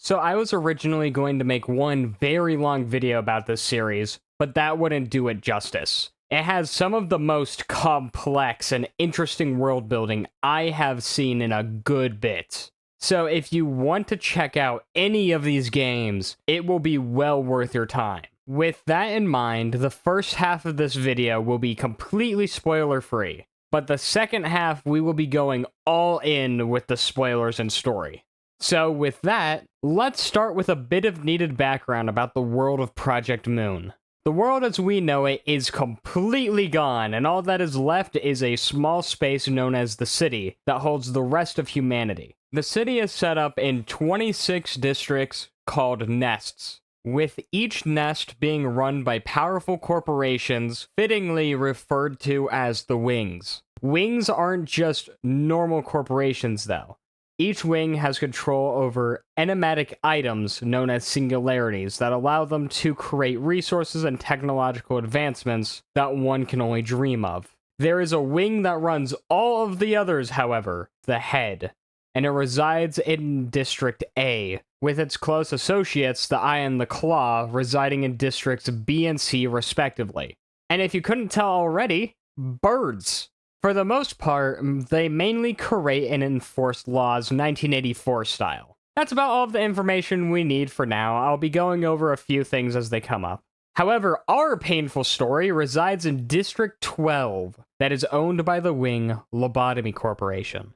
So I was originally going to make one very long video about this series, but that wouldn't do it justice. It has some of the most complex and interesting world building I have seen in a good bit. So if you want to check out any of these games, it will be well worth your time. With that in mind, the first half of this video will be completely spoiler-free, but the second half we will be going all in with the spoilers and story. So with that, let's start with a bit of needed background about the world of Project Moon. The world as we know it is completely gone, and all that is left is a small space known as the city that holds the rest of humanity. The city is set up in 26 districts called nests, with each nest being run by powerful corporations, fittingly referred to as the Wings. Wings aren't just normal corporations though. Each wing has control over enigmatic items known as singularities that allow them to create resources and technological advancements that one can only dream of. There is a wing that runs all of the others, however, the head, and it resides in District A, with its close associates, the Eye and the Claw, residing in Districts B and C respectively. And if you couldn't tell already, birds. For the most part, they mainly create and enforce laws 1984 style. That's about all of the information we need for now. I'll be going over a few things as they come up. However, our painful story resides in District 12, that is owned by the Wing Lobotomy Corporation.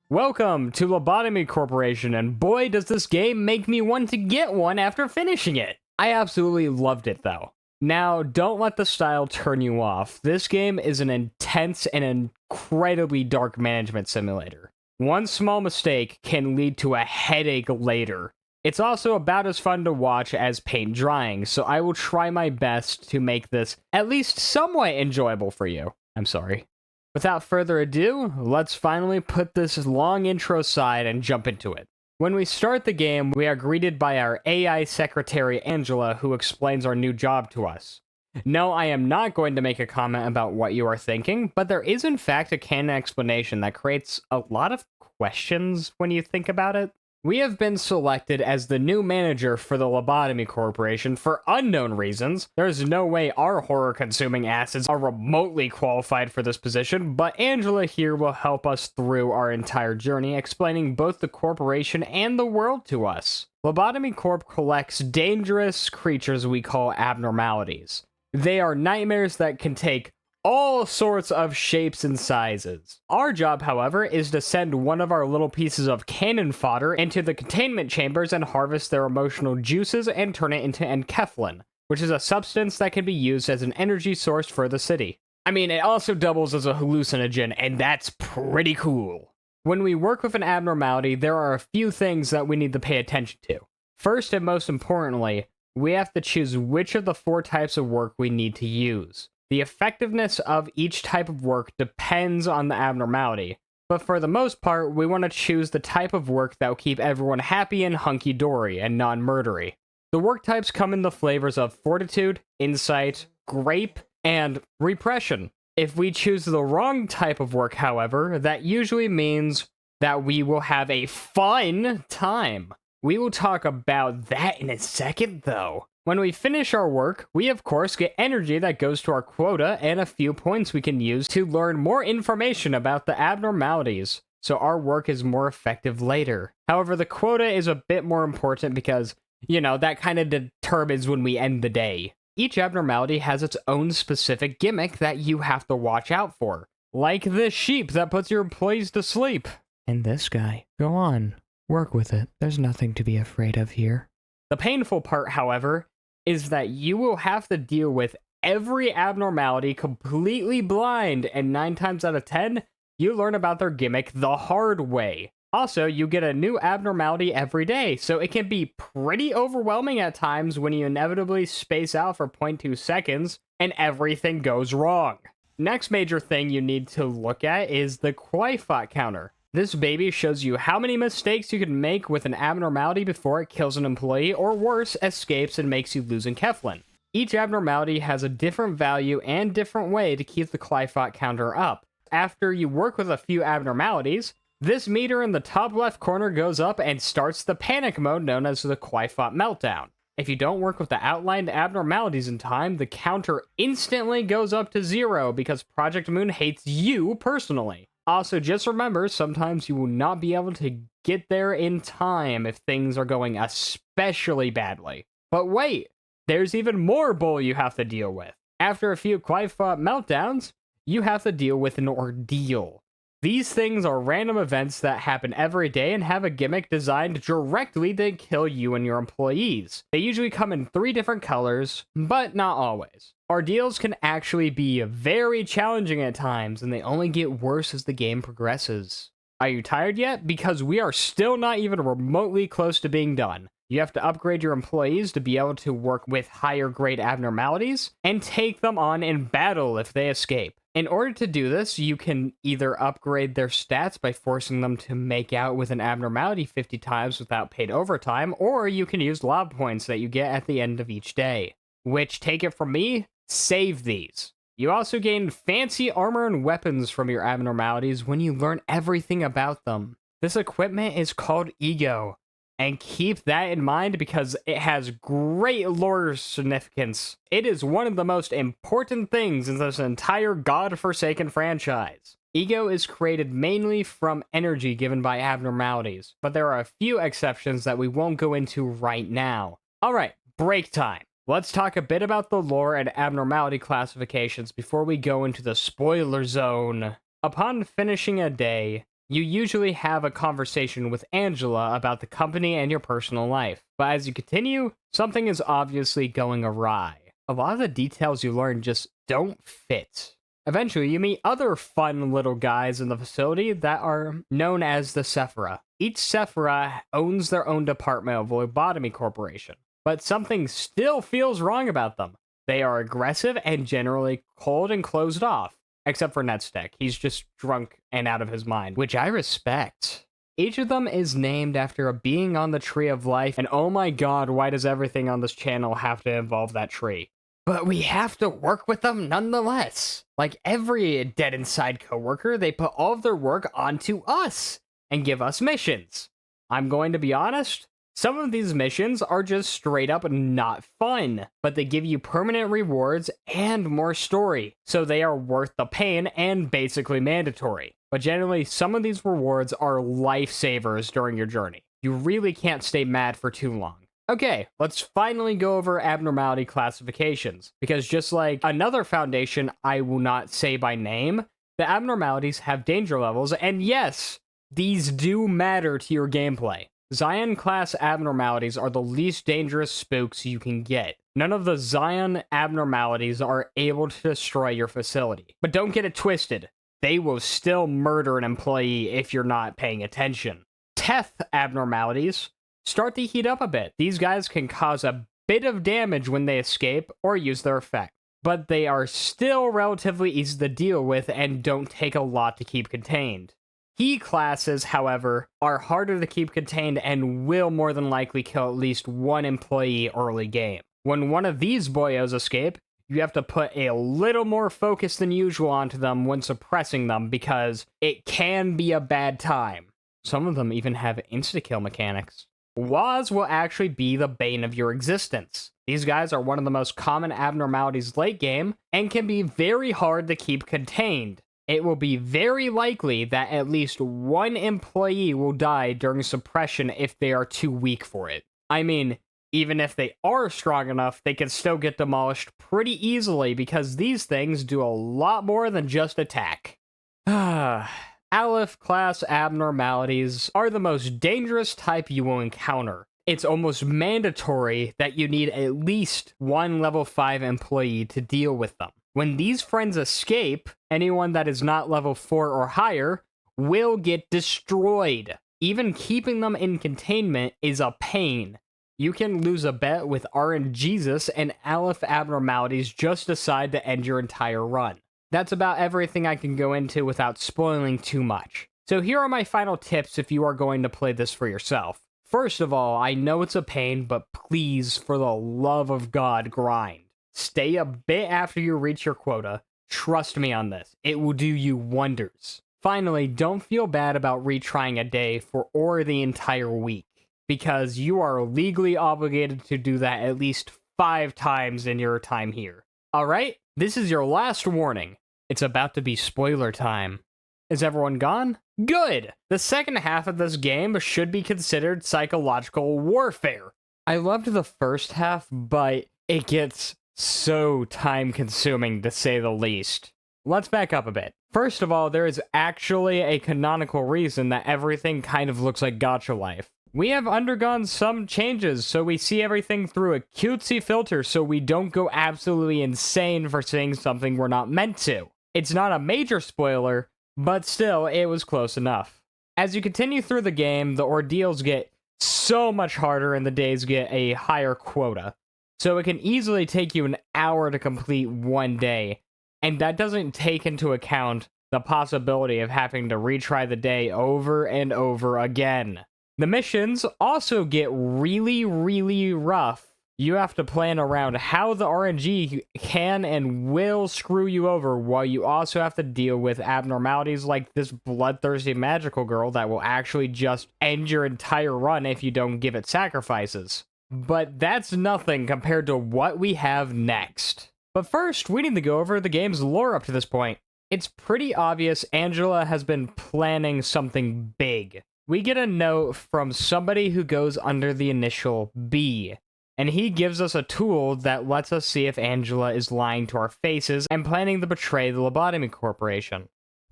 Welcome to Lobotomy Corporation, and boy does this game make me want to get one after finishing it! I absolutely loved it though. Now, don't let the style turn you off. This game is an intense and incredibly dark management simulator. One small mistake can lead to a headache later. It's also about as fun to watch as paint drying, so I will try my best to make this at least somewhat enjoyable for you. I'm sorry. Without further ado, let's finally put this long intro aside and jump into it. When we start the game, we are greeted by our AI secretary Angela, who explains our new job to us. No, I am not going to make a comment about what you are thinking, but there is in fact a canon explanation that creates a lot of questions when you think about it. We have been selected as the new manager for the Lobotomy Corporation for unknown reasons. There's no way our horror-consuming asses are remotely qualified for this position, but Angela here will help us through our entire journey, explaining both the corporation and the world to us. Lobotomy Corp collects dangerous creatures we call abnormalities. They are nightmares that can take all sorts of shapes and sizes. Our job, however, is to send one of our little pieces of cannon fodder into the containment chambers and harvest their emotional juices and turn it into enkephalin, which is a substance that can be used as an energy source for the city. I mean, it also doubles as a hallucinogen, and that's pretty cool. When we work with an abnormality, there are a few things that we need to pay attention to. First and most importantly, we have to choose which of the 4 types of work we need to use. The effectiveness of each type of work depends on the abnormality, but for the most part, we want to choose the type of work that will keep everyone happy and hunky-dory and non-murdery. The work types come in the flavors of Fortitude, Insight, Grape, and Repression. If we choose the wrong type of work, however, that usually means that we will have a fun time. We will talk about that in a second, though. When we finish our work, we of course get energy that goes to our quota and a few points we can use to learn more information about the abnormalities, so our work is more effective later. However, the quota is a bit more important because, you know, that kind of determines when we end the day. Each abnormality has its own specific gimmick that you have to watch out for, like this sheep that puts your employees to sleep. And this guy. Go on, work with it. There's nothing to be afraid of here. The painful part, however, is that you will have to deal with every abnormality completely blind, and 9 times out of 10, you learn about their gimmick the hard way. Also, you get a new abnormality every day, so it can be pretty overwhelming at times when you inevitably space out for 0.2 seconds and everything goes wrong. Next major thing you need to look at is the Quaifot counter. This baby shows you how many mistakes you can make with an abnormality before it kills an employee, or worse, escapes and makes you lose enkephalin. Each abnormality has a different value and different way to keep the Quaifot counter up. After you work with a few abnormalities, This meter in the top left corner goes up and starts the panic mode known as the Quifot meltdown. If you don't work with the outlined abnormalities in time, the counter instantly goes up to 0 because Project Moon hates you personally. Also, just remember, sometimes you will not be able to get there in time if things are going especially badly. But wait, there's even more bull you have to deal with. After a few Quifot meltdowns, you have to deal with an ordeal. These things are random events that happen every day and have a gimmick designed directly to kill you and your employees. They usually come in 3 different colors, but not always. Ordeals can actually be very challenging at times, and they only get worse as the game progresses. Are you tired yet? Because we are still not even remotely close to being done. You have to upgrade your employees to be able to work with higher grade abnormalities and take them on in battle if they escape. In order to do this, you can either upgrade their stats by forcing them to make out with an abnormality 50 times without paid overtime, or you can use lob points that you get at the end of each day. Which, take it from me, save these. You also gain fancy armor and weapons from your abnormalities when you learn everything about them. This equipment is called Ego, and keep that in mind because it has great lore significance. It is one of the most important things in this entire godforsaken franchise. Ego is created mainly from energy given by abnormalities, but there are a few exceptions that we won't go into right now. Alright, break time. Let's talk a bit about the lore and abnormality classifications before we go into the spoiler zone. Upon finishing a day, you usually have a conversation with Angela about the company and your personal life. But as you continue, something is obviously going awry. A lot of the details you learn just don't fit. Eventually, you meet other fun little guys in the facility that are known as the Sephira. Each Sephira owns their own department of Lobotomy Corporation. But something still feels wrong about them. They are aggressive and generally cold and closed off. Except for Netstick. He's just drunk and out of his mind, which I respect. Each of them is named after a being on the Tree of Life, and oh my god, why does everything on this channel have to involve that tree? But we have to work with them nonetheless. Like every Dead Inside coworker, they put all of their work onto us and give us missions. I'm going to be honest, some of these missions are just straight up not fun, but they give you permanent rewards and more story, so they are worth the pain and basically mandatory. But generally, some of these rewards are lifesavers during your journey. You really can't stay mad for too long. Okay, let's finally go over abnormality classifications, because just like another foundation I will not say by name, the abnormalities have danger levels, and yes, these do matter to your gameplay. Zion class abnormalities are the least dangerous spooks you can get. None of the Zion abnormalities are able to destroy your facility. But don't get it twisted. They will still murder an employee if you're not paying attention. Teth abnormalities start to heat up a bit. These guys can cause a bit of damage when they escape or use their effect. But they are still relatively easy to deal with and don't take a lot to keep contained. He classes, however, are harder to keep contained and will more than likely kill at least one employee early game. When one of these boyos escape, you have to put a little more focus than usual onto them when suppressing them because it can be a bad time. Some of them even have insta-kill mechanics. Waz will actually be the bane of your existence. These guys are one of the most common abnormalities late game and can be very hard to keep contained. It will be very likely that at least one employee will die during suppression if they are too weak for it. I mean, even if they are strong enough, they can still get demolished pretty easily because these things do a lot more than just attack. Aleph class abnormalities are the most dangerous type you will encounter. It's almost mandatory that you need at least one level 5 employee to deal with them. When these friends escape, anyone that is not level 4 or higher will get destroyed. Even keeping them in containment is a pain. You can lose a bet with RNGesus and Aleph abnormalities just decide to end your entire run. That's about everything I can go into without spoiling too much. So here are my final tips if you are going to play this for yourself. First of all, I know it's a pain, but please, for the love of God, grind. Stay a bit after you reach your quota. Trust me on this. It will do you wonders. finally, don't feel bad about retrying a day or the entire week, because you are legally obligated to do that at least 5 times in your time here. Alright, this is your last warning. It's about to be spoiler time. Is everyone gone? Good! The second half of this game should be considered psychological warfare. I loved the first half, but it gets so time-consuming to say the least. Let's back up a bit. First of all, there is actually a canonical reason that everything kind of looks like Gacha Life. We have undergone some changes, so we see everything through a cutesy filter so we don't go absolutely insane for seeing something we're not meant to. It's not a major spoiler, but still, it was close enough. As you continue through the game, the ordeals get so much harder and the days get a higher quota. So it can easily take you an hour to complete one day, and that doesn't take into account the possibility of having to retry the day over and over again. The missions also get really, really rough. You have to plan around how the RNG can and will screw you over, while you also have to deal with abnormalities like this bloodthirsty magical girl that will actually just end your entire run if you don't give it sacrifices. But that's nothing compared to what we have next. But first, we need to go over the game's lore up to this point. It's pretty obvious Angela has been planning something big. We get a note from somebody who goes under the initial B, and he gives us a tool that lets us see if Angela is lying to our faces and planning to betray the Lobotomy Corporation.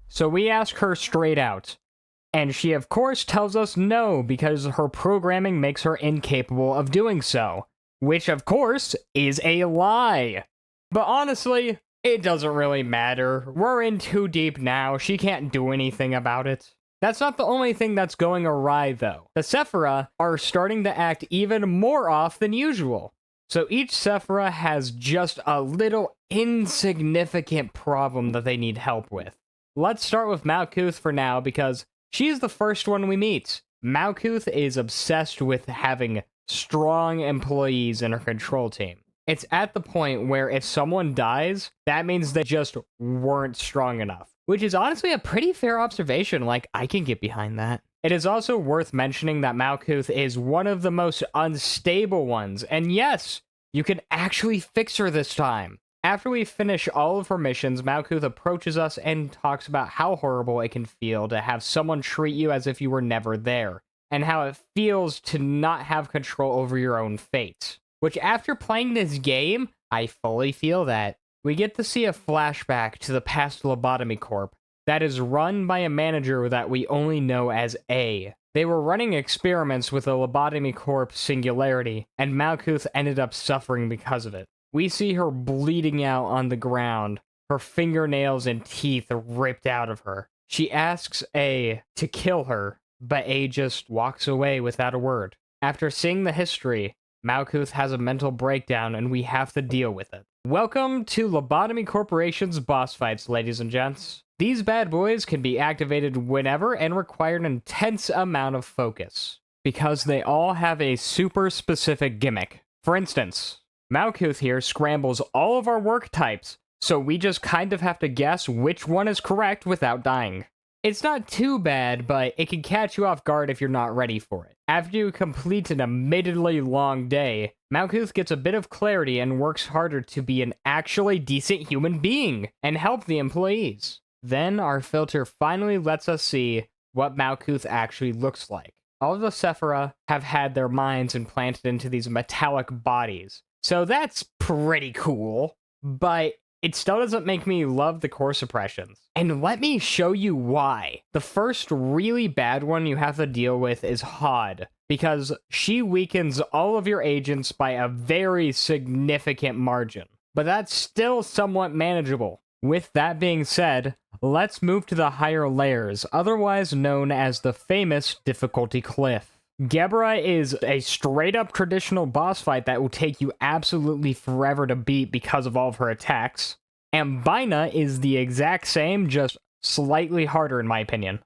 So we ask her straight out, and she of course tells us no because her programming makes her incapable of doing so, which of course is a lie. But honestly, it doesn't really matter. We're in too deep now, she can't do anything about it. That's not the only thing that's going awry, though. The Sephira are starting to act even more off than usual. So each Sephira has just a little insignificant problem that they need help with. Let's start with Malkuth for now, because she's the first one we meet. Malkuth is obsessed with having strong employees in her control team. It's at the point where if someone dies, that means they just weren't strong enough. Which is honestly a pretty fair observation, like, I can get behind that. It is also worth mentioning that Malkuth is one of the most unstable ones, and yes, you can actually fix her this time. After we finish all of her missions, Malkuth approaches us and talks about how horrible it can feel to have someone treat you as if you were never there, and how it feels to not have control over your own fate. Which, after playing this game, I fully feel that. We get to see a flashback to the past Lobotomy Corp that is run by a manager that we only know as A. They were running experiments with the Lobotomy Corp singularity, and Malkuth ended up suffering because of it. We see her bleeding out on the ground, her fingernails and teeth ripped out of her. She asks A to kill her, but A just walks away without a word. After seeing the history, Malkuth has a mental breakdown and we have to deal with it. Welcome to Lobotomy Corporation's boss fights, ladies and gents. These bad boys can be activated whenever and require an intense amount of focus, because they all have a super specific gimmick. For instance, Malkuth here scrambles all of our work types, so we just kind of have to guess which one is correct without dying. It's not too bad, but it can catch you off guard if you're not ready for it. After you complete an admittedly long day, Malkuth gets a bit of clarity and works harder to be an actually decent human being and help the employees. Then our filter finally lets us see what Malkuth actually looks like. All of the Sephira have had their minds implanted into these metallic bodies, so that's pretty cool, but it still doesn't make me love the core suppressions. And let me show you why. The first really bad one you have to deal with is Hod, because she weakens all of your agents by a very significant margin. But that's still somewhat manageable. With that being said, let's move to the higher layers, otherwise known as the famous difficulty cliff. Gebra is a straight-up traditional boss fight that will take you absolutely forever to beat because of all of her attacks. And Bina is the exact same, just slightly harder in my opinion.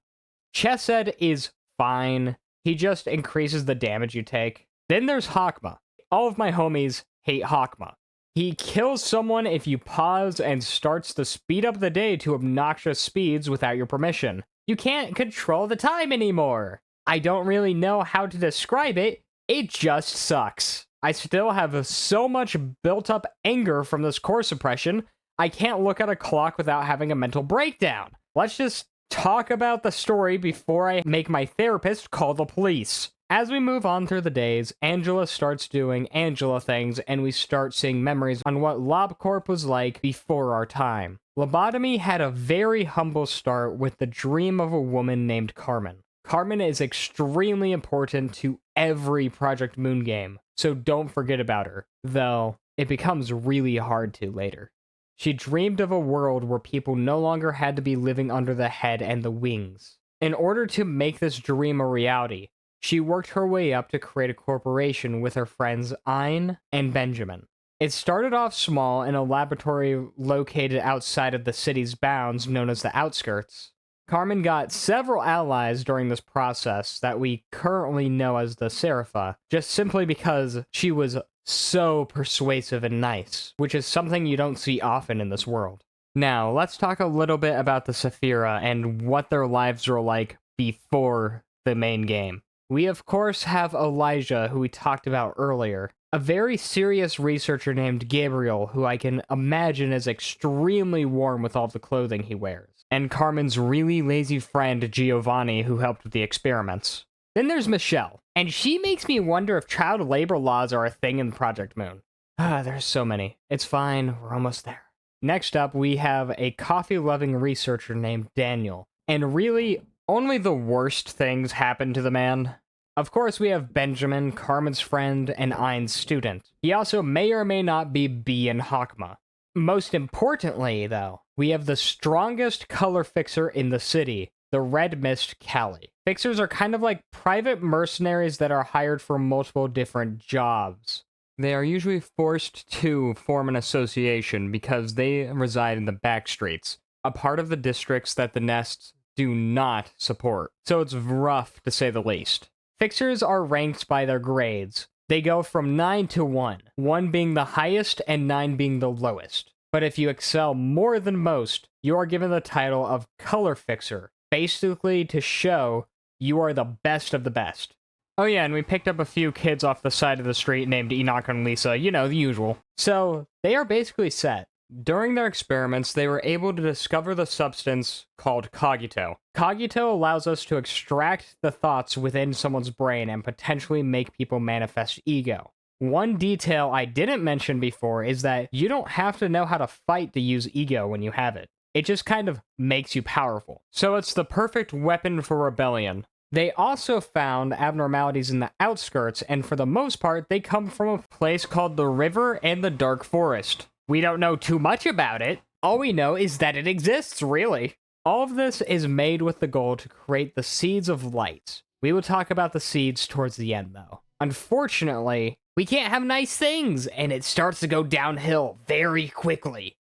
Chesed is fine, he just increases the damage you take. Then there's Hakma. All of my homies hate Hakma. He kills someone if you pause and starts to speed up the day to obnoxious speeds without your permission. You can't control the time anymore. I don't really know how to describe it. It just sucks. I still have so much built up anger from this core suppression. I can't look at a clock without having a mental breakdown. Let's just talk about the story before I make my therapist call the police. As we move on through the days, Angela starts doing Angela things, and we start seeing memories on what LobCorp was like before our time. Lobotomy had a very humble start with the dream of a woman named Carmen. Carmen is extremely important to every Project Moon game, so don't forget about her, though it becomes really hard to later. She dreamed of a world where people no longer had to be living under the head and the wings. In order to make this dream a reality, she worked her way up to create a corporation with her friends Ein and Benjamin. It started off small in a laboratory located outside of the city's bounds known as the Outskirts. Carmen got several allies during this process that we currently know as the Serapha, just simply because she was so persuasive and nice, which is something you don't see often in this world. Now, let's talk a little bit about the Saphira and what their lives were like before the main game. We, of course, have Elijah, who we talked about earlier, a very serious researcher named Gabriel, who I can imagine is extremely warm with all the clothing he wears, and Carmen's really lazy friend Giovanni, who helped with the experiments. Then there's Michelle, and she makes me wonder if child labor laws are a thing in Project Moon. There's so many. It's fine, we're almost there. Next up, we have a coffee-loving researcher named Daniel, and really, only the worst things happen to the man. Of course, we have Benjamin, Carmen's friend, and Ein's student. He also may or may not be B in Hakma. Most importantly, though, we have the strongest color fixer in the city, the Red Mist Callie. Fixers are kind of like private mercenaries that are hired for multiple different jobs. They are usually forced to form an association because they reside in the back streets, a part of the districts that the Nests do not support. So it's rough, to say the least. Fixers are ranked by their grades. They go from 9 to 1, 1 being the highest and 9 being the lowest. But if you excel more than most, you are given the title of Color Fixer, basically to show you are the best of the best. Oh yeah, and we picked up a few kids off the side of the street named Enoch and Lisa, you know, the usual. So, they are basically set. During their experiments, they were able to discover the substance called cogito. Cogito allows us to extract the thoughts within someone's brain and potentially make people manifest ego. One detail I didn't mention before is that you don't have to know how to fight to use ego when you have it. It just kind of makes you powerful. So it's the perfect weapon for rebellion. They also found abnormalities in the outskirts, and for the most part, they come from a place called the River and the Dark Forest. We don't know too much about it. All we know is that it exists, really. All of this is made with the goal to create the Seeds of Light. We will talk about the seeds towards the end, though. Unfortunately, we can't have nice things, and it starts to go downhill very quickly.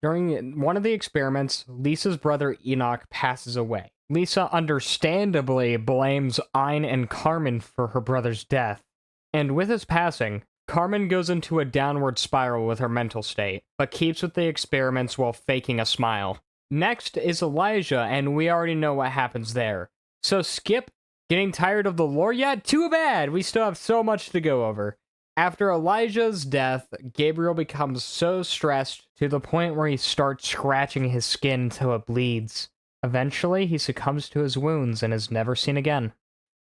During one of the experiments, Lisa's brother Enoch passes away. Lisa understandably blames Ein and Carmen for her brother's death. And with his passing, Carmen goes into a downward spiral with her mental state, but keeps with the experiments while faking a smile. Next is Elijah, and we already know what happens there. So skip. Getting tired of the lore yet? Too bad! We still have so much to go over. After Elijah's death, Gabriel becomes so stressed to the point where he starts scratching his skin until it bleeds. Eventually, he succumbs to his wounds and is never seen again.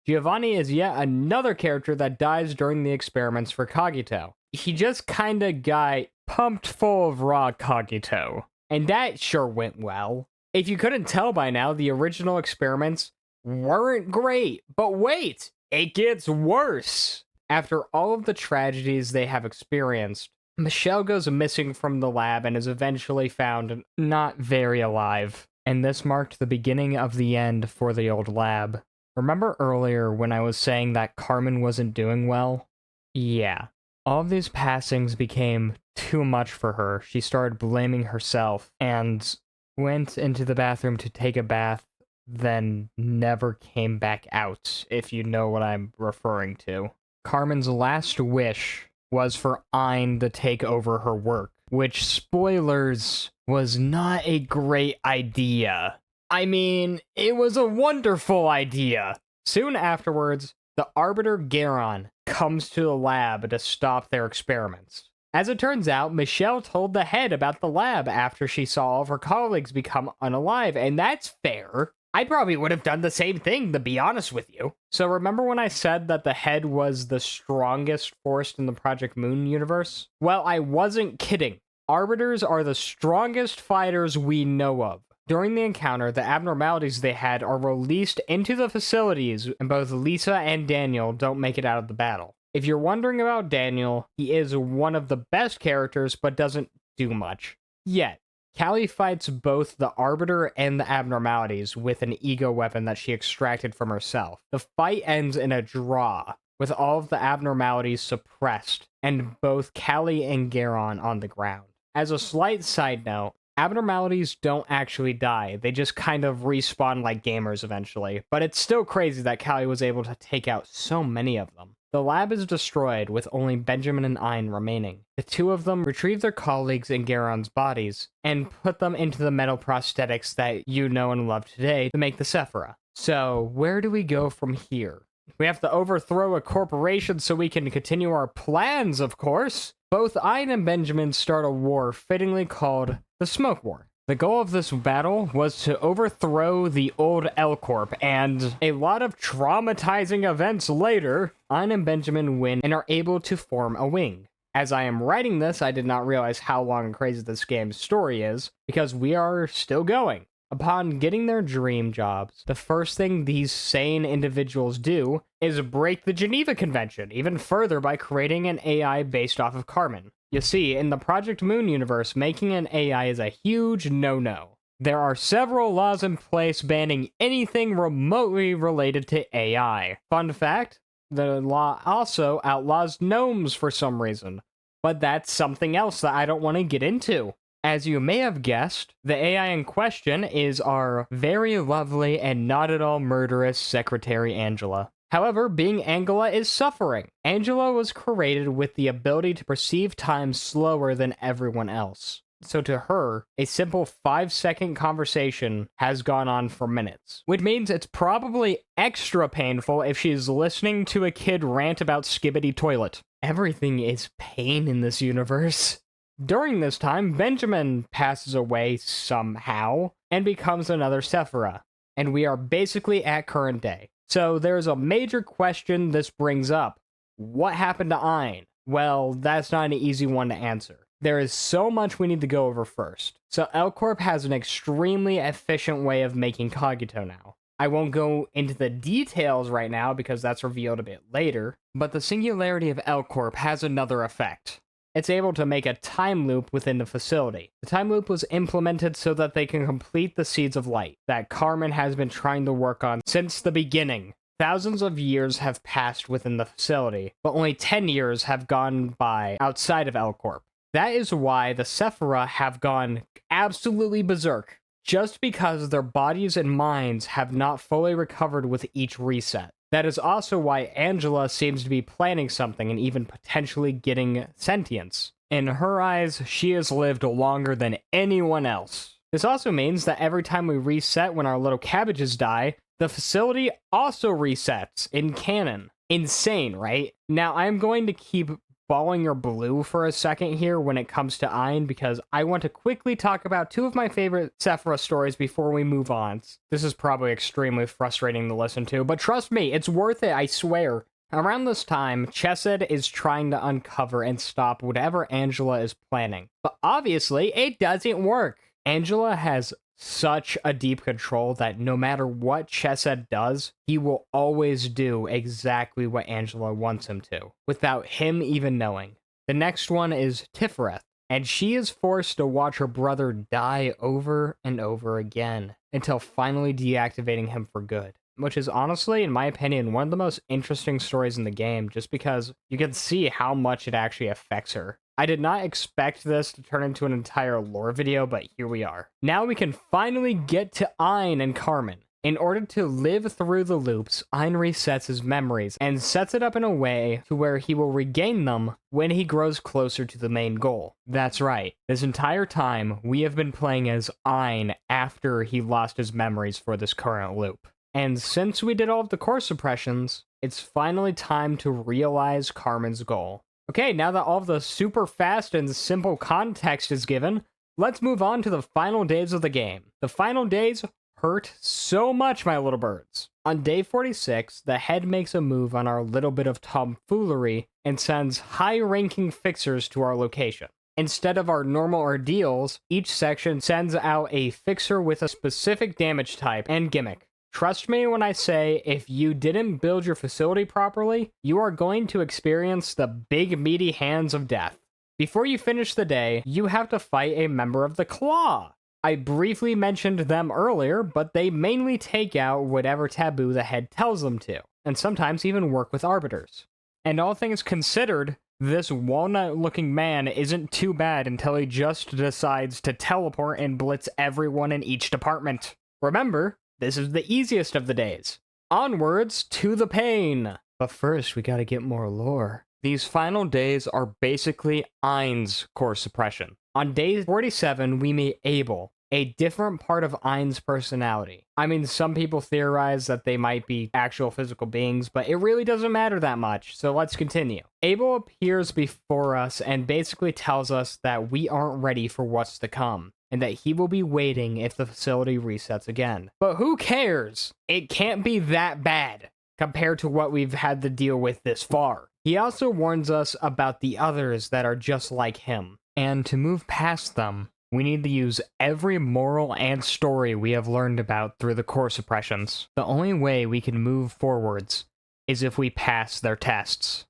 Giovanni is yet another character that dies during the experiments for Cogito. He just kinda got pumped full of raw Cogito, and that sure went well. If you couldn't tell by now, the original experiments weren't great, but wait, it gets worse! After all of the tragedies they have experienced, Michelle goes missing from the lab and is eventually found not very alive. And this marked the beginning of the end for the old lab. Remember earlier when I was saying that Carmen wasn't doing well? Yeah. All of these passings became too much for her. She started blaming herself and went into the bathroom to take a bath, then never came back out, if you know what I'm referring to. Carmen's last wish was for Ein to take over her work, which, spoilers, was not a great idea. I mean, it was a wonderful idea. Soon afterwards, the Arbiter Garon comes to the lab to stop their experiments. As it turns out, Michelle told the head about the lab after she saw all of her colleagues become unalive, and that's fair. I probably would have done the same thing, to be honest with you. So remember when I said that the head was the strongest force in the Project Moon universe? Well, I wasn't kidding. Arbiters are the strongest fighters we know of. During the encounter, the abnormalities they had are released into the facilities, and both Lisa and Daniel don't make it out of the battle. If you're wondering about Daniel, he is one of the best characters, but doesn't do much. Yet, Callie fights both the Arbiter and the abnormalities with an ego weapon that she extracted from herself. The fight ends in a draw, with all of the abnormalities suppressed, and both Callie and Garon on the ground. As a slight side note, abnormalities don't actually die, they just kind of respawn like gamers eventually, but it's still crazy that Callie was able to take out so many of them. The lab is destroyed, with only Benjamin and Ein remaining. The two of them retrieve their colleagues in Garon's bodies, and put them into the metal prosthetics that you know and love today to make the Sephira. So, where do we go from here? We have to overthrow a corporation so we can continue our plans, of course! Both Ein and Benjamin start a war fittingly called the Smoke War. The goal of this battle was to overthrow the old L-Corp, and a lot of traumatizing events later, Ein and Benjamin win and are able to form a wing. As I am writing this, I did not realize how long and crazy this game's story is, because we are still going. Upon getting their dream jobs, the first thing these sane individuals do is break the Geneva Convention, even further by creating an AI based off of Carmen. You see, in the Project Moon universe, making an AI is a huge no-no. There are several laws in place banning anything remotely related to AI. Fun fact, the law also outlaws gnomes for some reason, but that's something else that I don't want to get into. As you may have guessed, the AI in question is our very lovely and not at all murderous secretary Angela. However, being Angela is suffering. Angela was created with the ability to perceive time slower than everyone else. So to her, a simple 5-second conversation has gone on for minutes, which means it's probably extra painful if she's listening to a kid rant about Skibbity Toilet. Everything is pain in this universe. During this time, Benjamin passes away somehow and becomes another Sephira, and we are basically at current day. So there's a major question this brings up. What happened to Ein? Well, that's not an easy one to answer. There is so much we need to go over first. So L-Corp has an extremely efficient way of making Cogito now. I won't go into the details right now because that's revealed a bit later, but the singularity of L-Corp has another effect. It's able to make a time loop within the facility. The time loop was implemented so that they can complete the Seeds of Light that Carmen has been trying to work on since the beginning. Thousands of years have passed within the facility, but only 10 years have gone by outside of L-Corp. That is why the Sephira have gone absolutely berserk, just because their bodies and minds have not fully recovered with each reset. That is also why Angela seems to be planning something and even potentially getting sentience. In her eyes, she has lived longer than anyone else. This also means that every time we reset when our little cabbages die, the facility also resets in canon. Insane, right? Now, I'm going to keep balling your blue for a second here when it comes to Ein, because I want to quickly talk about two of my favorite Sephira stories before we move on. This is probably extremely frustrating to listen to, but trust me, it's worth it, I swear. Around this time, Chesed is trying to uncover and stop whatever Angela is planning, but obviously, it doesn't work. Angela has such a deep control that no matter what Chesed does, he will always do exactly what Angela wants him to, without him even knowing. The next one is Tifereth, and she is forced to watch her brother die over and over again, until finally deactivating him for good. Which is honestly, in my opinion, one of the most interesting stories in the game, just because you can see how much it actually affects her. I did not expect this to turn into an entire lore video, but here we are. Now we can finally get to Ein and Carmen. In order to live through the loops, Ein resets his memories and sets it up in a way to where he will regain them when he grows closer to the main goal. That's right, this entire time we have been playing as Ein after he lost his memories for this current loop. And since we did all of the core suppressions, it's finally time to realize Carmen's goal. Okay, now that all of the super fast and simple context is given, let's move on to the final days of the game. The final days hurt so much, my little birds. On day 46, the head makes a move on our little bit of tomfoolery and sends high-ranking fixers to our location. Instead of our normal ordeals, each section sends out a fixer with a specific damage type and gimmick. Trust me when I say, if you didn't build your facility properly, you are going to experience the big meaty hands of death. Before you finish the day, you have to fight a member of the Claw. I briefly mentioned them earlier, but they mainly take out whatever taboo the head tells them to, and sometimes even work with arbiters. And all things considered, this walnut-looking man isn't too bad until he just decides to teleport and blitz everyone in each department. Remember, this is the easiest of the days. Onwards to the pain! But first, we gotta get more lore. These final days are basically Ein's core suppression. On day 47, we meet Abel, a different part of Ein's personality. I mean, some people theorize that they might be actual physical beings, but it really doesn't matter that much, so let's continue. Abel appears before us and basically tells us that we aren't ready for what's to come, and that he will be waiting if the facility resets again. But who cares? It can't be that bad compared to what we've had to deal with this far. He also warns us about the others that are just like him. And to move past them, we need to use every moral and story we have learned about through the core suppressions. The only way we can move forwards is if we pass their tests.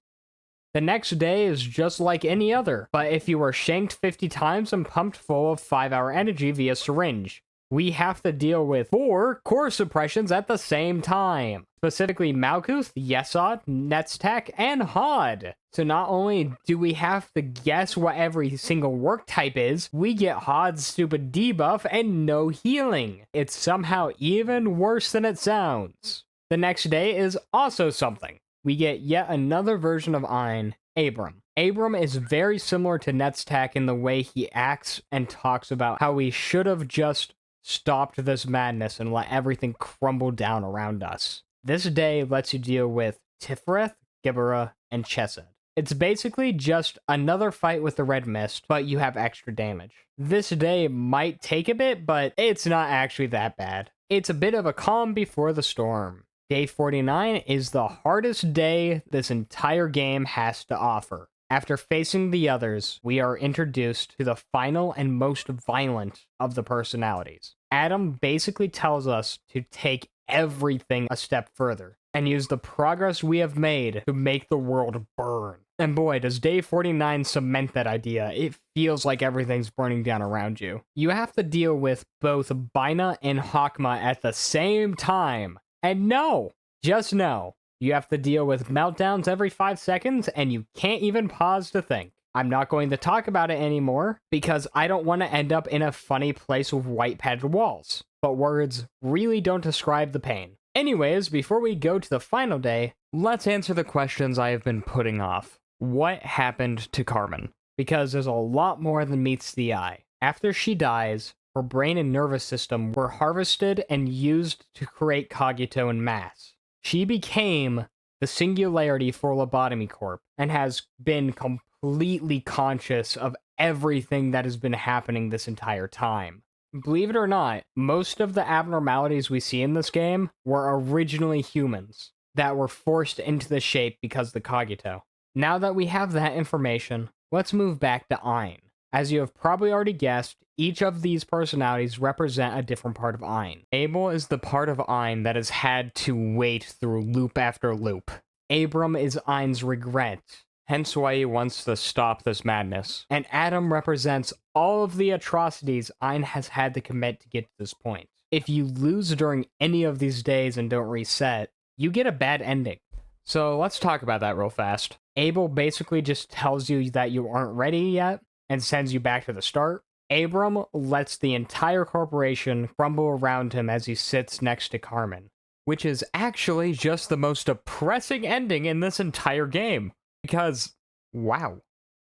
The next day is just like any other, but if you are shanked 50 times and pumped full of 5-hour energy via syringe, we have to deal with 4 core suppressions at the same time. Specifically Malkuth, Yesod, Netztech, and Hod. So not only do we have to guess what every single work type is, we get Hod's stupid debuff and no healing. It's somehow even worse than it sounds. The next day is also something. We get yet another version of Ein, Abram. Abram is very similar to Netztech in the way he acts and talks about how we should have just stopped this madness and let everything crumble down around us. This day lets you deal with Tiferet, Gibberah, and Chesed. It's basically just another fight with the Red Mist, but you have extra damage. This day might take a bit, but it's not actually that bad. It's a bit of a calm before the storm. Day 49 is the hardest day this entire game has to offer. After facing the others, we are introduced to the final and most violent of the personalities. Adam basically tells us to take everything a step further and use the progress we have made to make the world burn. And boy, does day 49 cement that idea. It feels like everything's burning down around you. You have to deal with both Bina and Hakma at the same time. And no, just no. You have to deal with meltdowns every 5 seconds, and you can't even pause to think. I'm not going to talk about it anymore, because I don't want to end up in a funny place with white padded walls. But words really don't describe the pain. Anyways, before we go to the final day, let's answer the questions I have been putting off. What happened to Carmen? Because there's a lot more than meets the eye. After she dies, her brain and nervous system were harvested and used to create Cogito in mass. She became the Singularity for Lobotomy Corp and has been completely conscious of everything that has been happening this entire time. Believe it or not, most of the abnormalities we see in this game were originally humans that were forced into the shape because of the Cogito. Now that we have that information, let's move back to Ein. As you have probably already guessed, each of these personalities represent a different part of Ein. Abel is the part of Ein that has had to wait through loop after loop. Abram is Ein's regret, hence why he wants to stop this madness. And Adam represents all of the atrocities Ein has had to commit to get to this point. If you lose during any of these days and don't reset, you get a bad ending. So let's talk about that real fast. Abel basically just tells you that you aren't ready yet, and sends you back to the start. Abram lets the entire corporation crumble around him as he sits next to Carmen, which is actually just the most depressing ending in this entire game. Because, wow.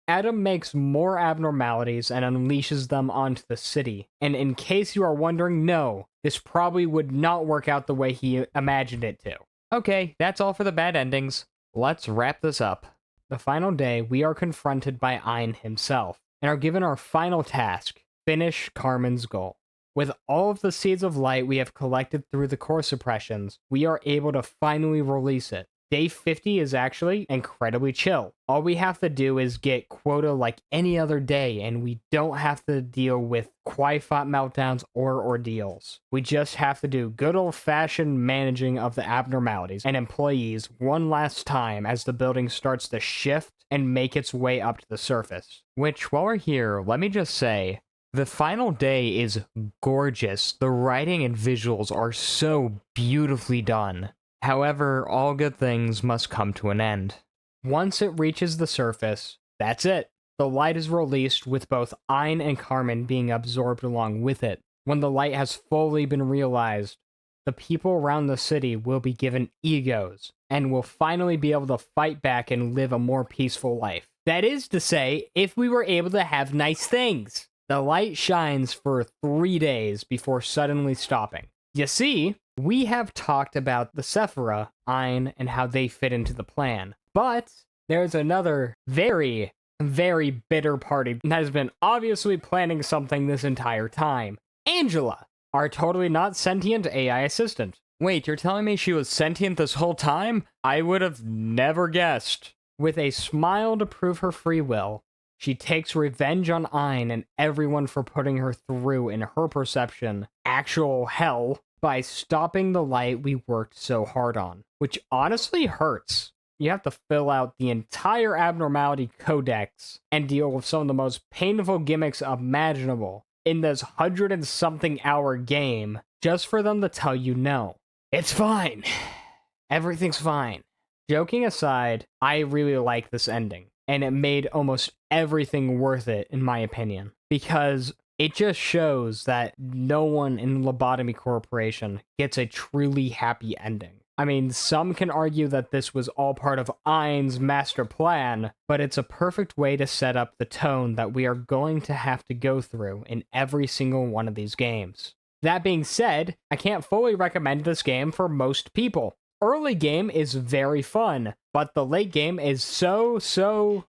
Adam makes more abnormalities and unleashes them onto the city. And in case you are wondering, no, this probably would not work out the way he imagined it to. Okay, that's all for the bad endings. Let's wrap this up. The final day, we are confronted by Ein himself, and are given our final task, finish Carmen's goal. With all of the seeds of light we have collected through the core suppressions, we are able to finally release it. Day 50 is actually incredibly chill. All we have to do is get quota like any other day, and we don't have to deal with Qui-Font meltdowns or ordeals. We just have to do good old-fashioned managing of the abnormalities and employees one last time as the building starts to shift and make its way up to the surface. Which, while we're here, let me just say, the final day is gorgeous. The writing and visuals are so beautifully done. However, all good things must come to an end. Once it reaches the surface, that's it. The light is released with both Ein and Carmen being absorbed along with it. When the light has fully been realized, the people around the city will be given egos and will finally be able to fight back and live a more peaceful life. That is to say, if we were able to have nice things. The light shines for 3 days before suddenly stopping. You see, we have talked about the Sephira, Ein, and how they fit into the plan. But there's another very, very bitter party that has been obviously planning something this entire time. Angela, our totally not sentient AI assistant. Wait, you're telling me she was sentient this whole time? I would have never guessed. With a smile to prove her free will, she takes revenge on Ein and everyone for putting her through, in her perception, actual hell by stopping the light we worked so hard on, which honestly hurts. You have to fill out the entire abnormality codex and deal with some of the most painful gimmicks imaginable in this 100-and-something hour game just for them to tell you no. It's fine. Everything's fine. Joking aside, I really like this ending, and it made almost everything worth it, in my opinion, because it just shows that no one in Lobotomy Corporation gets a truly happy ending. I mean, some can argue that this was all part of Ein's master plan, but it's a perfect way to set up the tone that we are going to have to go through in every single one of these games. That being said, I can't fully recommend this game for most people. Early game is very fun, but the late game is so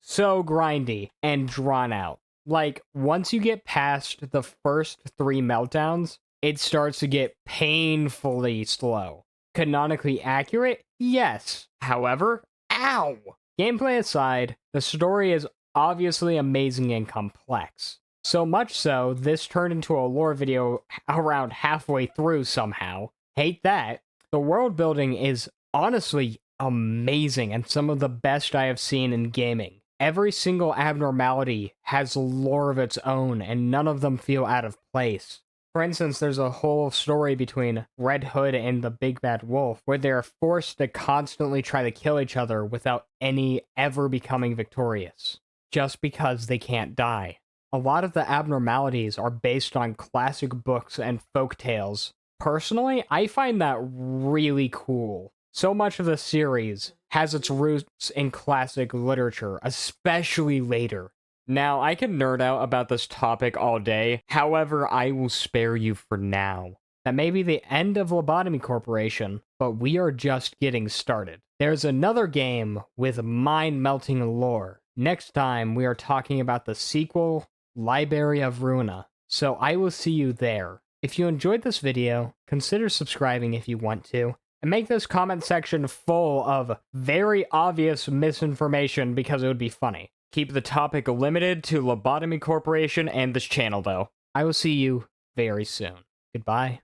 grindy and drawn out. Like, once you get past the first 3 meltdowns, it starts to get painfully slow. Canonically accurate? Yes. However, ow! Gameplay aside, the story is obviously amazing and complex. So much so, this turned into a lore video around halfway through somehow. Hate that. The world building is honestly amazing and some of the best I have seen in gaming. Every single abnormality has lore of its own, and none of them feel out of place. For instance, there's a whole story between Red Hood and the Big Bad Wolf, where they're forced to constantly try to kill each other without any ever becoming victorious, just because they can't die. A lot of the abnormalities are based on classic books and folk tales. Personally, I find that really cool. So much of the series has its roots in classic literature, especially later. Now, I can nerd out about this topic all day, however, I will spare you for now. That may be the end of Lobotomy Corporation, but we are just getting started. There's another game with mind-melting lore. Next time, we are talking about the sequel, Library of Ruina, so I will see you there. If you enjoyed this video, consider subscribing if you want to, and make this comment section full of very obvious misinformation because it would be funny. Keep the topic limited to Lobotomy Corporation and this channel, though. I will see you very soon. Goodbye.